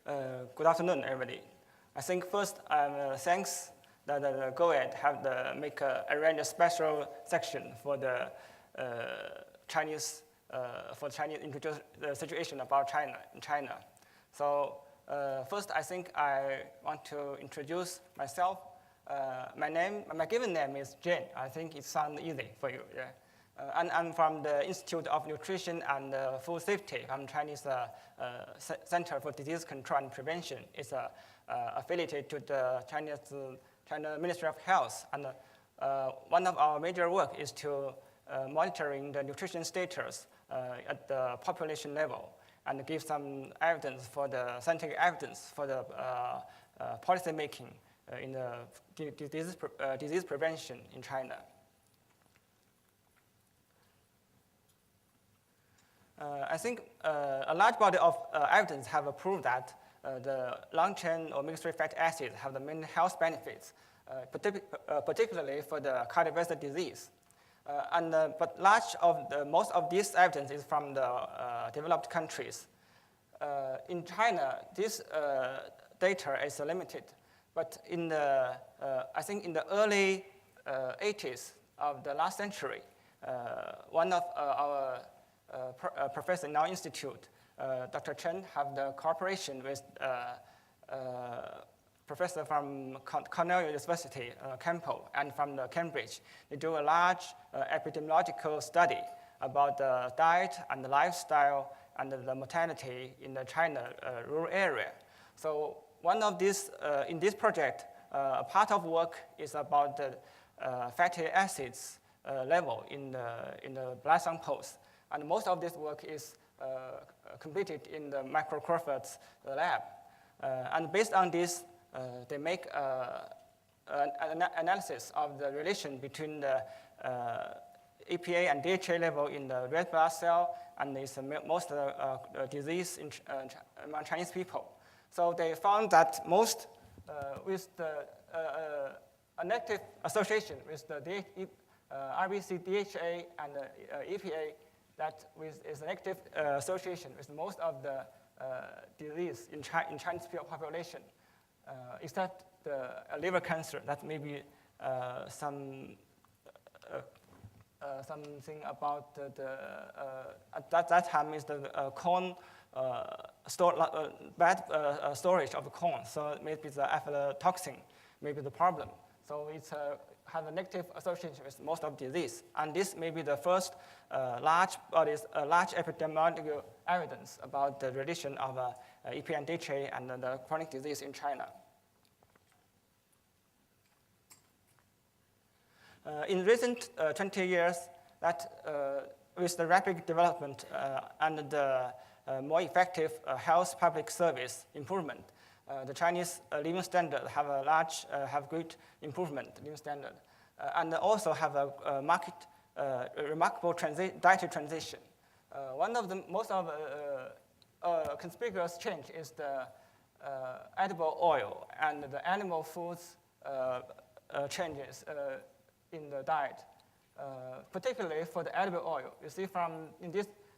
Good afternoon, everybody. I think first, thanks that the GoEd have arrange a special section for the Chinese introduce the situation about China. So first, I think I want to introduce myself. My given name is Jian. I think it sounds easy for you. Yeah. And I'm from the Institute of Nutrition and Food Safety. I'm Chinese Center for Disease Control and Prevention. It's affiliated to the China Ministry of Health. And one of our major work is to monitoring the nutrition status at the population level and give some evidence for the scientific evidence for the policy making in the disease prevention in China. I think a large body of evidence have proved that the long-chain omega-3 fatty acids have the many health benefits, particularly for the cardiovascular disease. But most of this evidence is from the developed countries. In China, this data is limited. But I think in the early 80s of the last century, one of our professor in our institute, Dr. Chen, have the cooperation with professor from Cornell University, Campbell, and from Cambridge. They do a large epidemiological study about the diet and the lifestyle and the mortality in the China rural area. So one of these, in this project, a part of work is about the fatty acids level in the blood samples. And most of this work is completed in the Michael Crawford's lab. And based on this, they make an analysis of the relation between the EPA and DHA level in the red blood cell and is most disease among Chinese people. So they found that most with the a negative association with the RBC, DHA, and EPA, that is a negative association with most of the disease in Chinese population, except the liver cancer. That may be something about at that time is the corn bad storage of the corn. So maybe the aflatoxin may be the problem. So it's have a negative association with most of disease. And this may be the first large epidemiological evidence about the relation of EPA and DHA and the chronic disease in China. In recent 20 years, with the rapid development and the more effective health public service improvement, the Chinese living standard have great improvement living standard, and also have a remarkable dietary transition. One of the most conspicuous change is the edible oil and the animal foods changes in the diet, particularly for the edible oil. You see from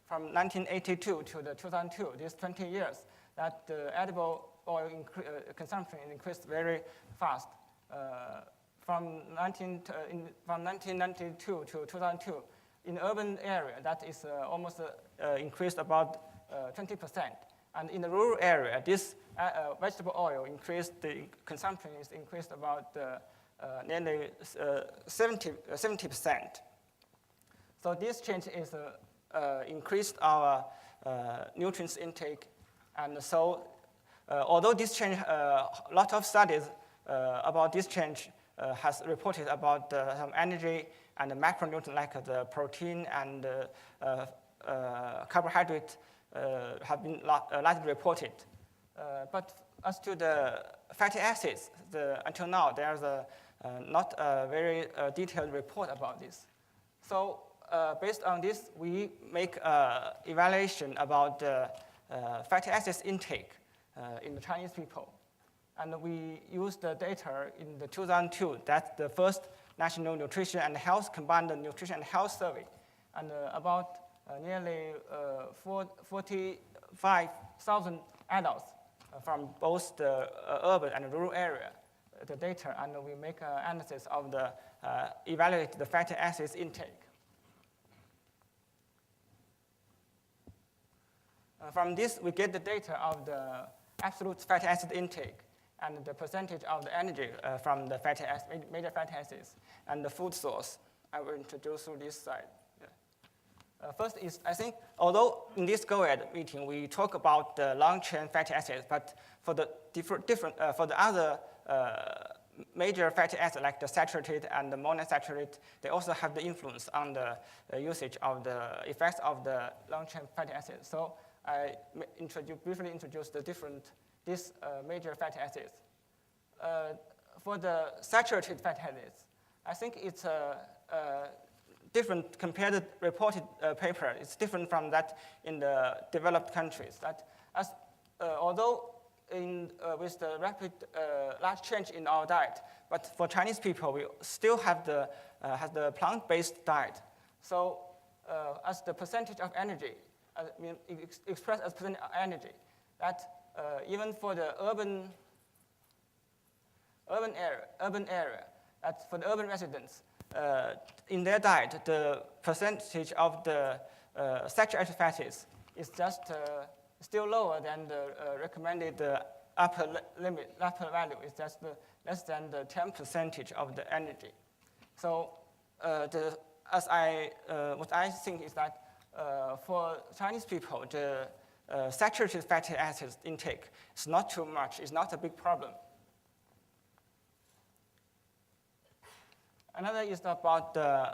1982 to the 2002, these 20 years, that the edible oil consumption increased very fast. From 1992 to 2002, in urban area, that is almost increased about 20%. And in the rural area, this vegetable oil the consumption is increased about nearly 70%. So this change is increased our nutrients intake. And so although this change, a lot of studies about this change has reported about some energy and the macronutrients like the protein and carbohydrate have been largely reported. But as to the fatty acids, until now there's not a very detailed report about this. So based on this, we make evaluation about the fatty acids intake in the Chinese people. And we used the data in the 2002. That's the first National Nutrition and Health Combined Nutrition and Health Survey. And about nearly 45,000 adults from both the urban and rural area, the data, and we make an analysis of the, evaluate the fatty acids intake. From this, we get the data of the absolute fatty acid intake and the percentage of the energy from the fatty acid, major fatty acids, and the food source. I will introduce through this slide. First is, I think, although in this GOED meeting we talk about the long-chain fatty acids, but for the for the other major fatty acids like the saturated and the monounsaturated, they also have the influence on the usage of the effects of the long-chain fatty acids. So I briefly introduce these major fatty acids. For the saturated fatty acids, I think it's different compared to reported paper. It's different from that in the developed countries. That although with the rapid large change in our diet, but for Chinese people, we still have the plant-based diet. So as the percentage of energy, expressed as percent of energy, that even for the urban area, that for the urban residents, in their diet, the percentage of the saturated fatties is just still lower than the recommended upper value. Is just less than the 10% of the energy. So what I think is that for Chinese people, the saturated fatty acids intake is not too much. It's not a big problem. Another is about the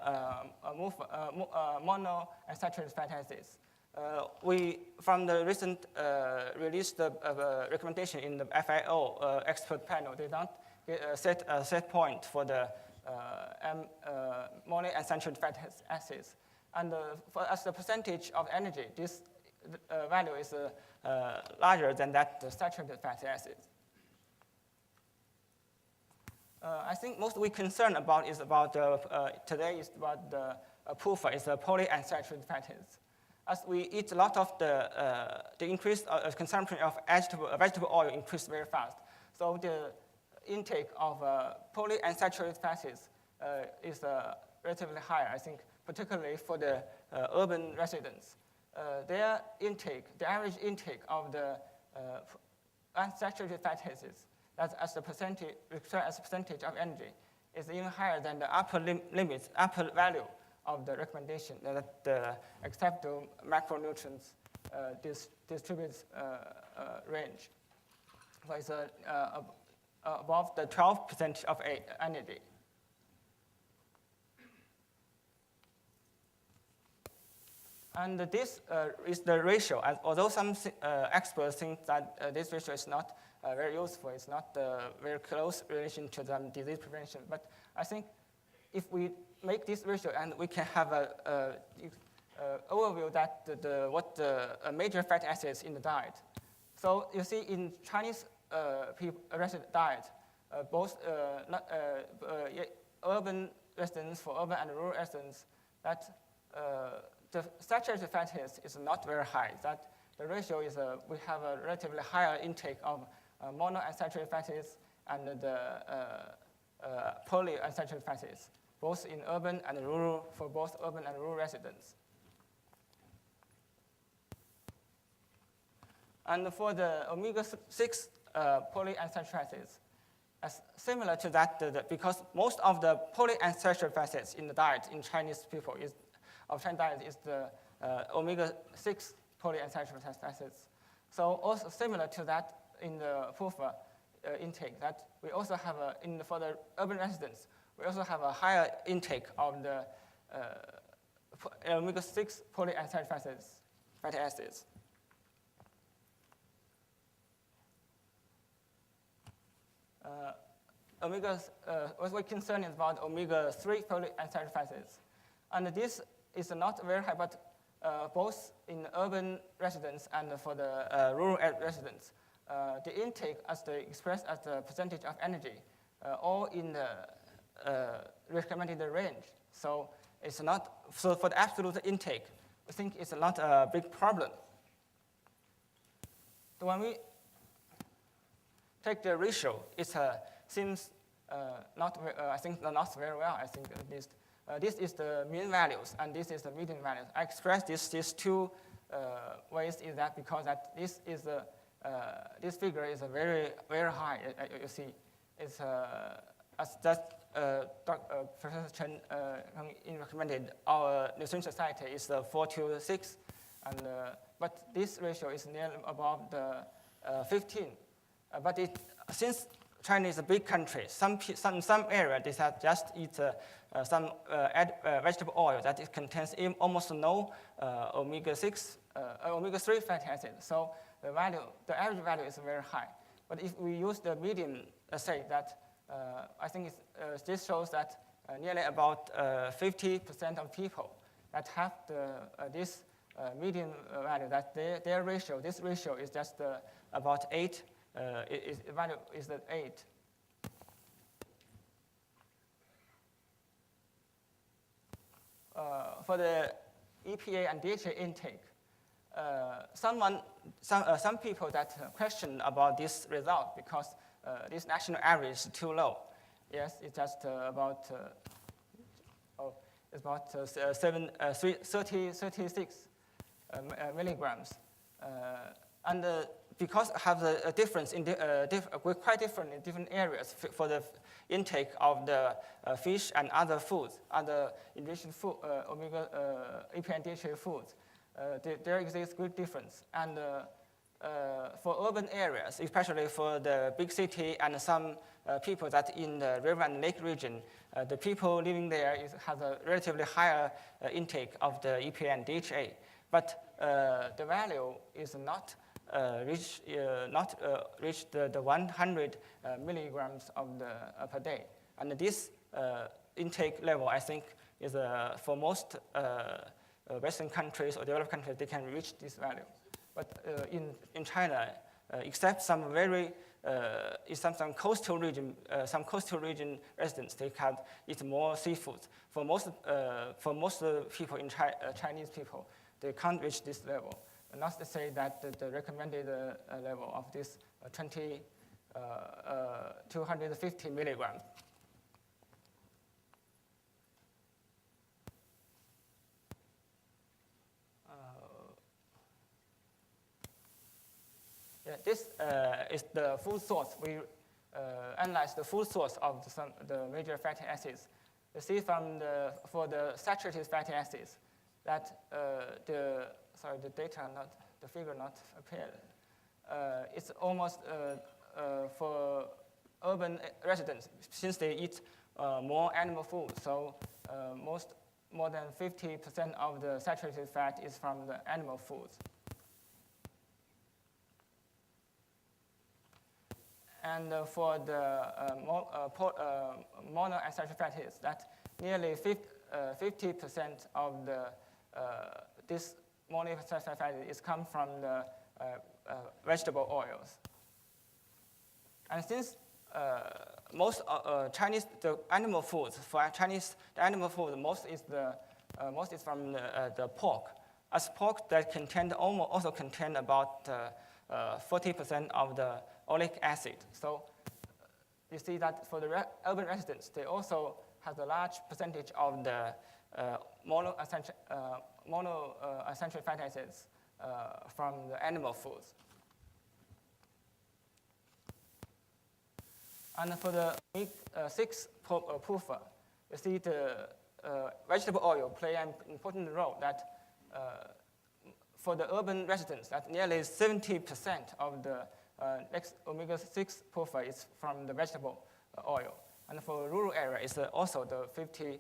monounsaturated fatty acids. From the recent released recommendation in the FAO expert panel, they don't set a set point for the monounsaturated fatty acids. And as the percentage of energy, this value is larger than that the saturated fatty acids. I think most we concern about is about today is about the PUFA, is the polyunsaturated fatty acids. As we eat a lot of the increased consumption of vegetable oil increased very fast. So the intake of polyunsaturated fatty acids is relatively higher, I think, particularly for the urban residents. Their intake, the average intake of the unsaturated fatty acids, that as a percentage of energy, is even higher than the upper value of the recommendation that the acceptable macronutrients distributes range. So it's above the 12% of energy. And this is the ratio. Although some experts think that this ratio is not very useful, it's not very close relation to the disease prevention. But I think if we make this ratio and we can have a overview that what the major fatty acids in the diet. So you see in Chinese resident diet, both urban residents for urban and rural residents, that the saturated fatty acids is not very high. That the ratio is we have a relatively higher intake of monounsaturated fatty acids and the polyunsaturated fatty acids, both in urban and rural, for both urban and rural residents. And for the omega-6 polyunsaturated fatty acids, similar to that, because most of the polyunsaturated fatty acids in the diet in Chinese people is the omega-6 polyunsaturated fatty acids. So also similar to that in the PUFA intake, that we also have for the urban residents, we also have a higher intake of the omega-6 polyunsaturated fatty acids. What we're concerned is about omega-3 polyunsaturated fatty acids. And this is not very high, but both in urban residents and for the rural residents, the intake expressed as the percentage of energy, all in the recommended range. So it's not, so for the absolute intake, I think it's not a big problem. take the ratio, it seems I think not very well. I think at least this is the mean values and this is the median values. I express these two ways is that because that this figure is very high. You see, it's as that Professor Chen recommended. Our nutrition society is 4 to 6, and but this ratio is nearly above the 15. But since China is a big country, some area they have just eat some vegetable oil that it contains almost no omega-6, omega-3 fatty acids. So the average value is very high. But if we use the median, say that I think this shows that nearly about 50% of people that have this median value, that their ratio, this ratio is just about 8. The value is 8. For the EPA and DHA intake, some people that question about this result because this national average is too low. Yes, it's just about 36 milligrams, and because have a difference in quite different in different areas for the intake of the fish and other foods, other enriched food, omega EPA and DHA foods, there exists great difference. And for urban areas, especially for the big city and some people that in the river and lake region, the people living there has a relatively higher intake of the EPA and DHA, but the value is not reach the 100 milligrams per day. And this intake level, I think, is for most Western countries or developed countries, they can reach this value. But in China, except some some coastal region residents, they can eat more seafood. For most people in Chinese people, they can't reach this level. Not to say that the recommended level of this 250 milligrams. This is the food source. We analyze the food source of the major fatty acids. You see for the saturated fatty acids that the figure not appeared. It's almost for urban residents, since they eat more animal food, so more than 50% of the saturated fat is from the animal foods. And for the monounsaturated fatty acids, that nearly 50% of this monounsaturated fatty acids come from the vegetable oils. And since most Chinese animal foods, for Chinese the animal food most is from the pork. As pork that also contain about 40% of the oleic acid. So you see that for the urban residents, they also have a large percentage of the monounsaturated fatty acids from the animal foods. And for the omega-6 puffer, you see the vegetable oil play an important role that for the urban residents, that nearly 70% of the omega-6 puffer is from the vegetable oil. And for rural area, it's also the 55%.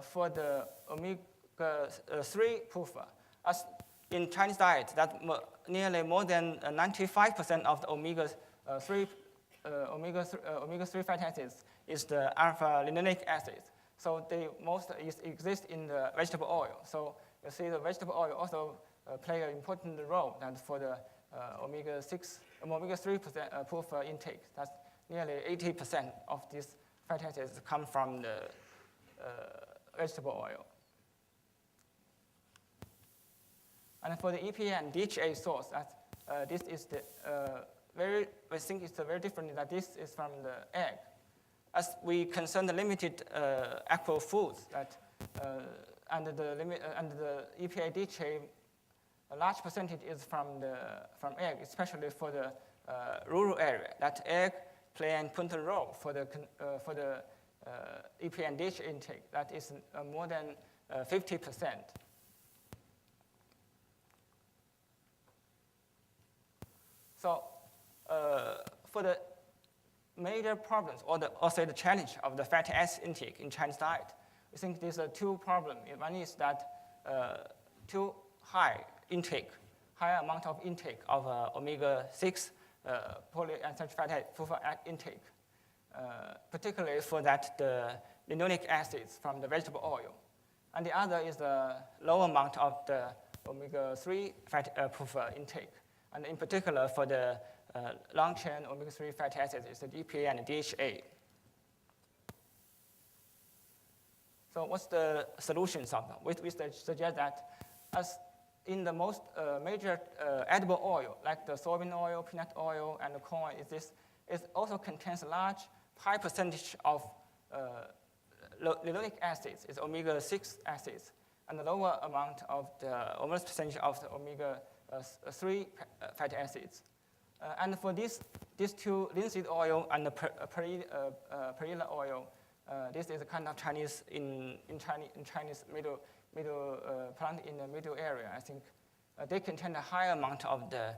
For the omega-3 puffer, as in Chinese diet, that nearly more than 95% of the omega-3 fatty acids is the alpha-linolenic acid. So they most exist in the vegetable oil. So you see the vegetable oil also play an important role and for the omega-3 puffer intake. That's nearly 80% of these fatty acids come from the vegetable oil. And for the EPA and DHA source, this is the we think it's very different that this is from the egg. As we concern the limited aqua foods that under the EPA DHA, a large percentage is from egg, especially for the rural area. That egg play an important role for the EPA and DHA intake. That is more than 50%. So for the major problems, or the challenge of the fatty acid intake in Chinese diet, we think there's two problems. One is that too high amount of intake of omega-6 polyunsaturated fatty acid intake, particularly for that the linoleic acids from the vegetable oil. And the other is the low amount of the omega-3 fatty intake. And in particular, for the long-chain omega-3 fatty acids, it's the EPA and the DHA. So what's the solutions of them? We suggest that as in the most major edible oil, like the soybean oil, peanut oil, and the corn oil, it also contains a high percentage of linoleic acids, it's omega-6 acids, and the lower amount of the almost percentage of the omega-3 fatty acids. And for these two, linseed oil and the perilla oil, this is a kind of Chinese middle plant in the middle area. I think they contain a high amount of the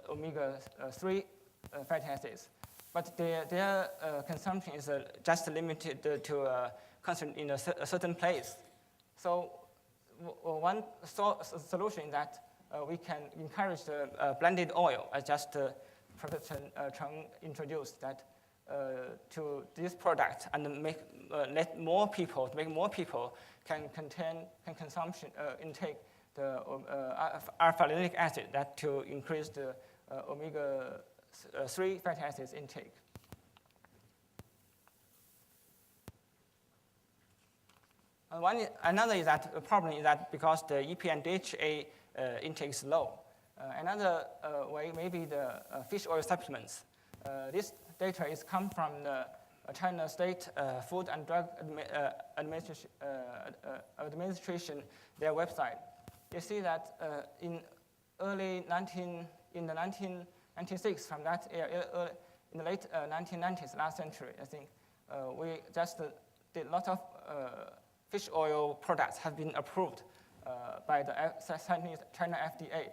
omega-3 fatty acids, but their consumption is just limited to consumed in a certain place. So one solution is that we can encourage the blended oil, as just Professor Zhang introduced, that to this product and make more people can intake the alpha-linoleic acid, that to increase the omega-3 fatty acids intake. Another is that the problem is that because the EPA and DHA intake is low. Another way may be the fish oil supplements. This data is come from the China State Food and Drug Administration, their website. You see that in the 1996, from that year, in the late 1990s, last century, I think, we just did a lot of fish oil products have been approved by the China FDA.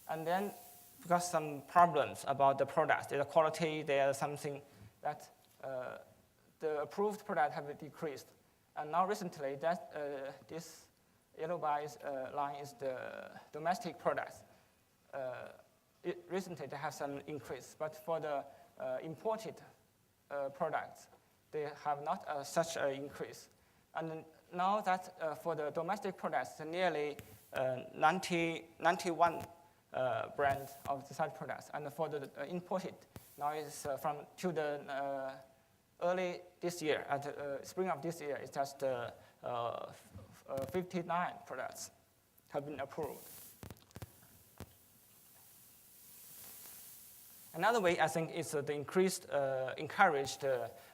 And then, because some problems about the products, the quality, there's something that the approved product have decreased. And now recently, this yellow line is the domestic products. Recently, they have some increase, but for the imported products, they have not such an increase. And now that for the domestic products, nearly 91 brand of such products, and for the imported, now it's to the early this year, at spring of this year, it's just 59 products have been approved. Another way, I think, is the encouraged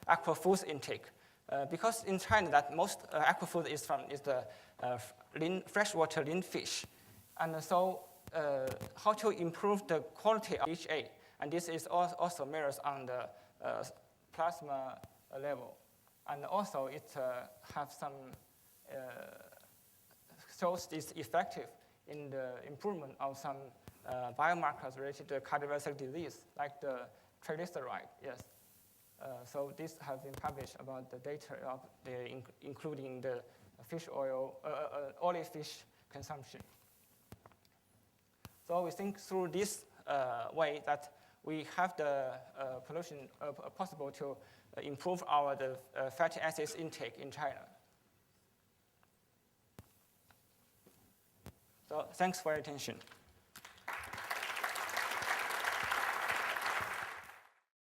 aqua foods intake. Because in China, that most aqua food is the freshwater lean fish. And so how to improve the quality of DHA, and this is also mirrors on the plasma level. And also it have some, shows this effective in the improvement of some biomarkers related to cardiovascular disease, like the triglyceride, yes. So this has been published about the data of including the fish oil, olive fish consumption. So we think through this way that we have the pollution possible to improve the fatty acids intake in China. So thanks for your attention.